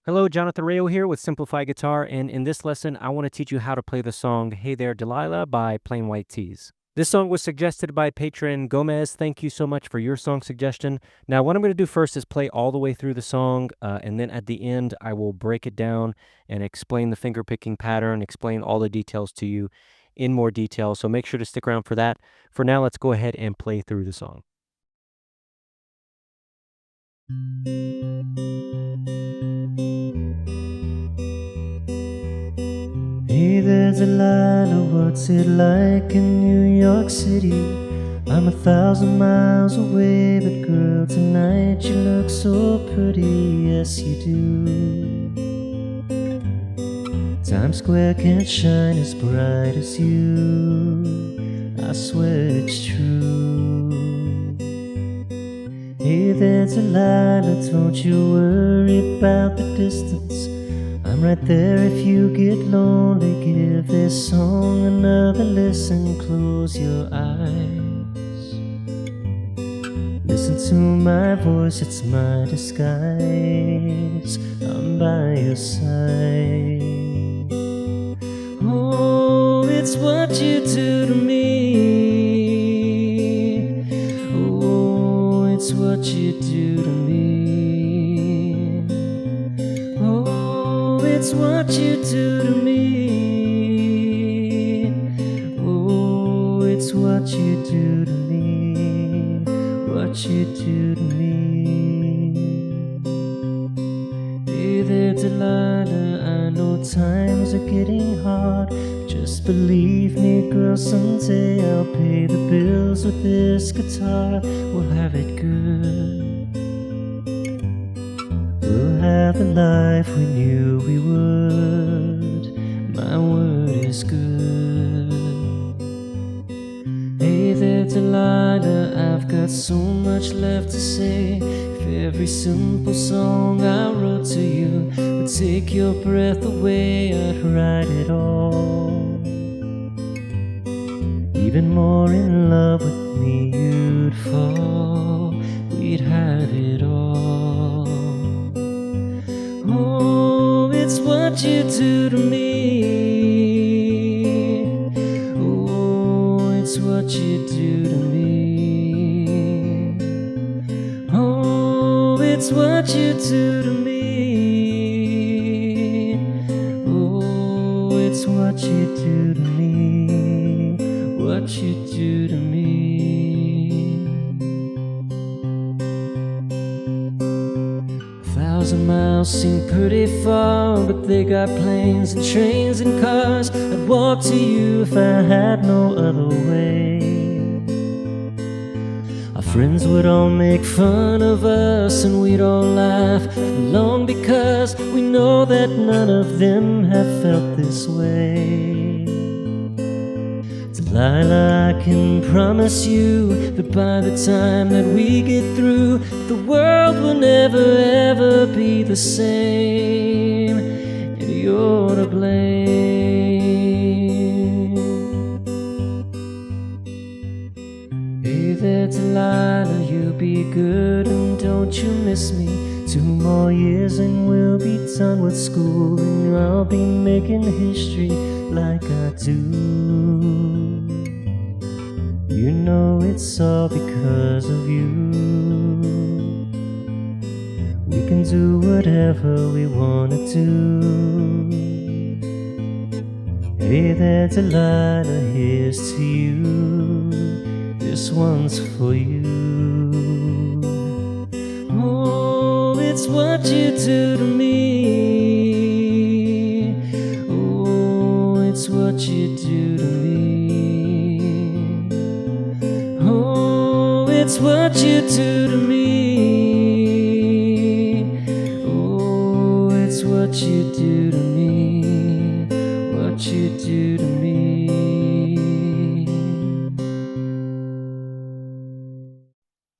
Hello, Jonathan Rayo here with Simplified Guitar, and in this lesson, I want to teach you how to play the song Hey There Delilah by Plain White T's. This song was suggested by Patron Gomez. Thank you so much for your song suggestion. Now, what I'm going to do first is play all the way through the song, and then at the end, I will break it down and explain the finger picking pattern, explain all the details to you in more detail. So make sure to stick around for that. For now, let's go ahead and play through the song. Hey there, Delilah, what's it like in New York City? I'm 1,000 miles away, but girl, tonight you look so pretty, yes you do. Times Square can't shine as bright as you, I swear it's true. Hey there, Delilah, don't you worry about the distance. I'm right there if you get lonely. Give this song another listen. Close your eyes. Listen to my voice, it's my disguise. I'm by your side. Oh, it's what you do to me. Oh, it's what you do to me. It's what you do to me. Oh, it's what you do to me. What you do to me. Hey there, Delilah, I know times are getting hard. Just believe me, girl, someday I'll pay the bills with this guitar. We'll have it good. We'll have the life we knew we would. My word is good. Hey there, Delilah, I've got so much left to say. If every simple song I wrote to you would take your breath away, I'd write it all. Even more in love with me you'd fall. We'd have it all. Oh, it's what you do to me. Oh, it's what you do to me. Oh, it's what you do to me. Oh, it's what you do to me. What you do to me. 1,000 miles seem pretty far, but they got planes and trains and cars. I'd walk to you if I had no other way. Our friends would all make fun of us and we'd all laugh along, because we know that none of them have felt this way. Delilah, I can promise you that by the time that we get through, the world will never ever be the same, and you're to blame. Hey there, Delilah, you be good and don't you miss me. 2 more years and we'll be done with school, and I'll be making history like I do. You know it's all because of you. We can do whatever we wanna do. Hey there, Delilah, here's to you. This one's for you. Oh, it's what you do to me. Oh, it's what you do to me. Oh, it's what you do to me. Oh, it's what you do to me. What you do to me.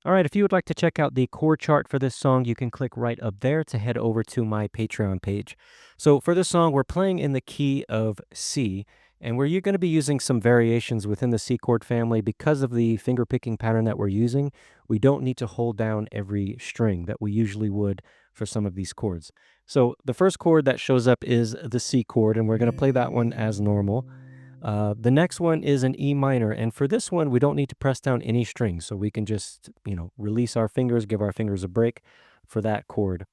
All right, if you would like to check out the chord chart for this song, you can click right up there to head over to my Patreon page. So for this song, we're playing in the key of C, and we're going to be using some variations within the C chord family. Because of the finger picking pattern that we're using, we don't need to hold down every string that we usually would for some of these chords. So the first chord that shows up is the C chord, and we're going to play that one as normal. The next one is an E minor, and for this one, we don't need to press down any strings, so we can just, release our fingers, give our fingers a break for that chord.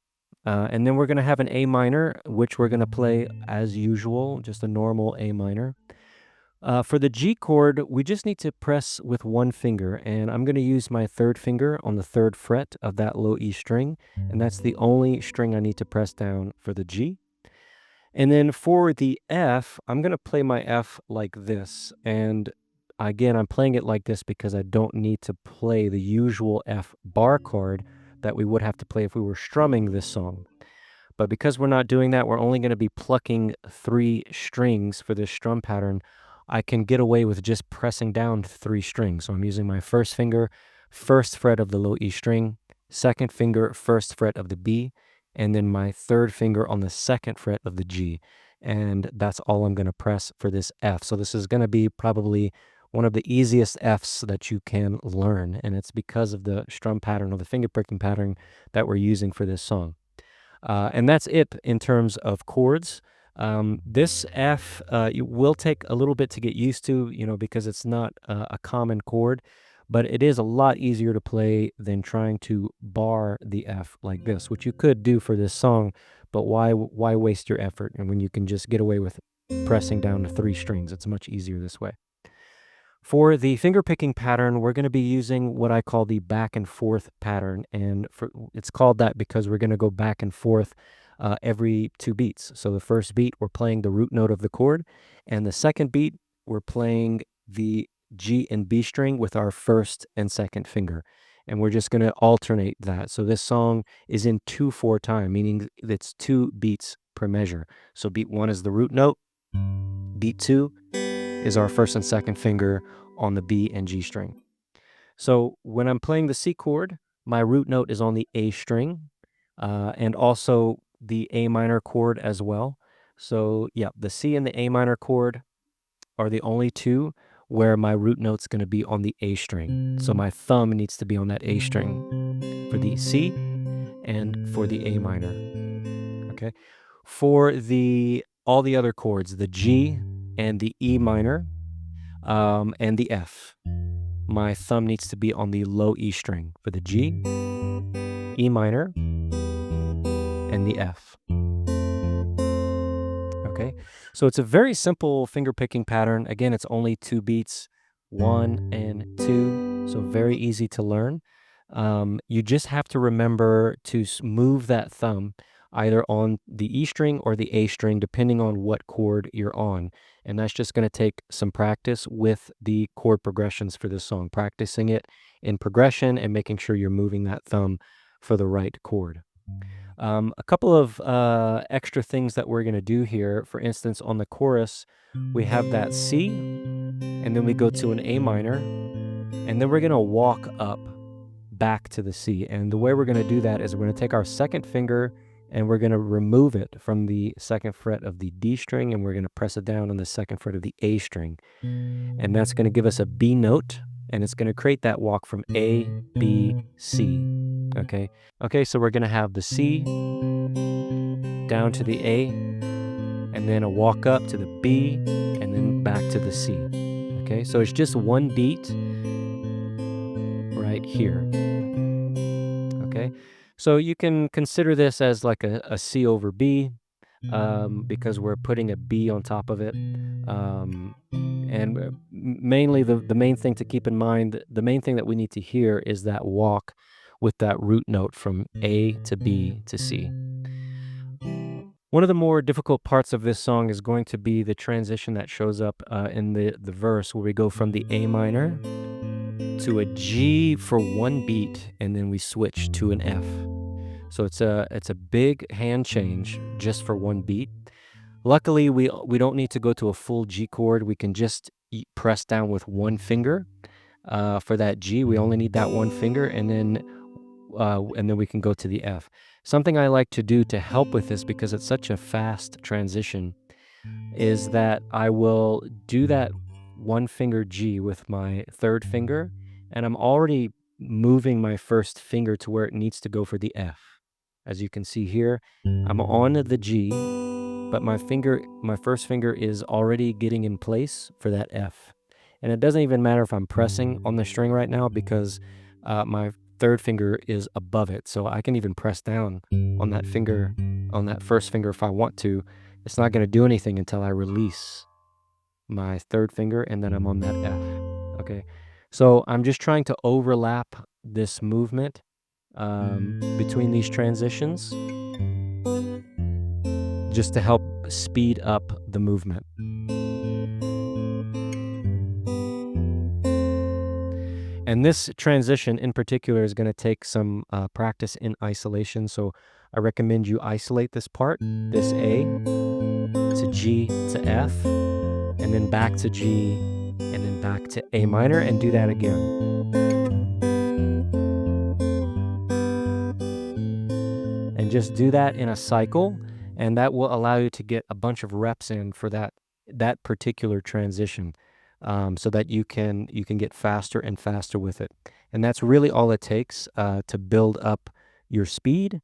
And then we're going to have an A minor, which we're going to play as usual, just a normal A minor. For the G chord, we just need to press with one finger, and I'm going to use my third finger on the third fret of that low E string, and that's the only string I need to press down for the G. And then for the F, I'm going to play my F like this, and again, I'm playing it like this because I don't need to play the usual F bar chord that we would have to play if we were strumming this song. But because we're not doing that, we're only going to be plucking 3 strings for this strum pattern. I can get away with just pressing down 3 strings. So I'm using my first finger, first fret of the low E string, second finger, first fret of the B, and then my third finger on the second fret of the G. And that's all I'm going to press for this F. So this is going to be probably one of the easiest Fs that you can learn. And it's because of the strum pattern or the finger picking pattern that we're using for this song. And that's it in terms of chords. This F will take a little bit to get used to, because it's not a common chord, but it is a lot easier to play than trying to bar the F like this, which you could do for this song, but why waste your effort? And when you can just get away with pressing down to 3 strings, it's much easier this way. For the finger picking pattern, we're going to be using what I call the back and forth pattern. And it's called that because we're going to go back and forth every 2 beats. So the first beat, we're playing the root note of the chord. And the second beat, we're playing the G and B string with our first and second finger. And we're just going to alternate that. So this song is in 2/4 time, meaning it's 2 beats per measure. So beat 1 is the root note. Beat 2 is our first and second finger on the B and G string. So when I'm playing the C chord, my root note is on the A string, and also the A minor chord as well. So yeah, the C and the A minor chord are the only 2 where my root note's going to be on the A string. So my thumb needs to be on that A string for the C and for the A minor. Okay. For all the other chords, the G and the E minor, and the F, my thumb needs to be on the low E string for the G, E minor, and the F. Okay, so it's a very simple finger picking pattern. Again, it's only 2 beats, 1 and 2, so very easy to learn. You just have to remember to move that thumb either on the E string or the A string, depending on what chord you're on. And that's just going to take some practice with the chord progressions for this song, practicing it in progression and making sure you're moving that thumb for the right chord. A couple of extra things that we're going to do here. For instance, on the chorus, we have that C, and then we go to an A minor, and then we're going to walk up back to the C. And the way we're going to do that is we're going to take our second finger and we're going to remove it from the second fret of the D string, and we're going to press it down on the second fret of the A string. And that's going to give us a B note, and it's going to create that walk from A, B, C. Okay, so we're going to have the C down to the A, and then a walk up to the B, and then back to the C. Okay, so it's just one beat right here. Okay, so you can consider this as like a C over B, because we're putting a B on top of it. And mainly the main thing to keep in mind, the main thing that we need to hear is that walk with that root note from A to B to C. One of the more difficult parts of this song is going to be the transition that shows up in the verse, where we go from the A minor to a G for one beat, and then we switch to an F. So it's a big hand change just for one beat. Luckily, we don't need to go to a full G chord. We can just press down with one finger for that G. We only need that one finger, and then we can go to the F. Something I like to do to help with this, because it's such a fast transition, is that I will do that one finger G with my third finger, and I'm already moving my first finger to where it needs to go for the F. As you can see here, I'm on the G, but my first finger is already getting in place for that F. And it doesn't even matter if I'm pressing on the string right now because my third finger is above it. So I can even press down on that finger, on that first finger if I want to. It's not going to do anything until I release my third finger and then I'm on that F. Okay. So I'm just trying to overlap this movement between these transitions just to help speed up the movement. And this transition in particular is going to take some practice in isolation. So I recommend you isolate this part, this A to G to F, and then back to G, and then back to A minor, and do that again. And just do that in a cycle, and that will allow you to get a bunch of reps in for that particular transition, so that you can get faster and faster with it. And that's really all it takes to build up your speed,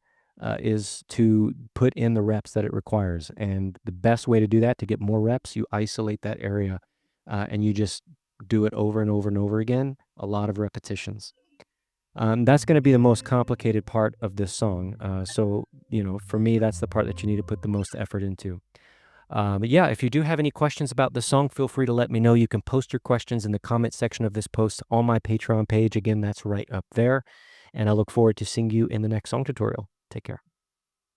is to put in the reps that it requires. And the best way to do that, to get more reps, you isolate that area, and you just do it over and over and over again, a lot of repetitions. That's going to be the most complicated part of this song. So, for me, that's the part that you need to put the most effort into. But yeah, if you do have any questions about the song, feel free to let me know. You can post your questions in the comment section of this post on my Patreon page. Again, that's right up there. And I look forward to seeing you in the next song tutorial. Take care.